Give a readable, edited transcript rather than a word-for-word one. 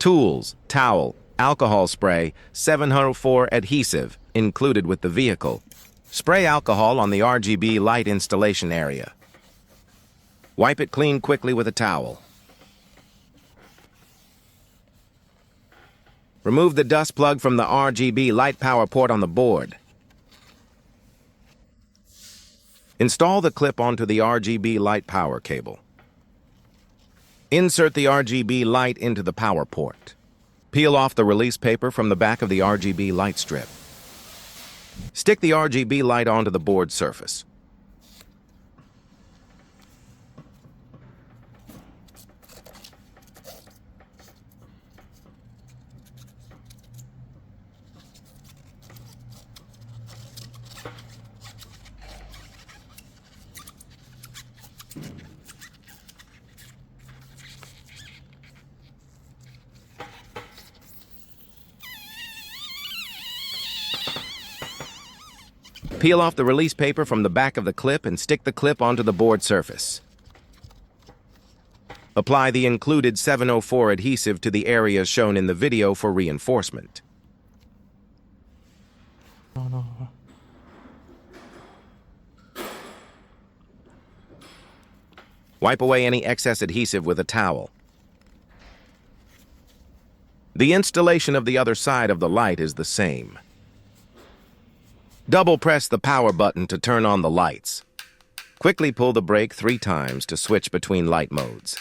Tools, towel, alcohol spray, 704 adhesive, included with the vehicle. Spray alcohol on the RGB light installation area. Wipe it clean quickly with a towel. Remove the dust plug from the RGB light power port on the board. Install the clip onto the RGB light power cable. Insert the RGB light into the power port. Peel off the release paper from the back of the RGB light strip. Stick the RGB light onto the board surface. Peel off the release paper from the back of the clip and stick the clip onto the board surface. Apply the included 704 adhesive to the areas shown in the video for reinforcement. Wipe away any excess adhesive with a towel. The installation of the other side of the light is the same. Double press the power button to turn on the lights. Quickly pull the brake 3 times to switch between light modes.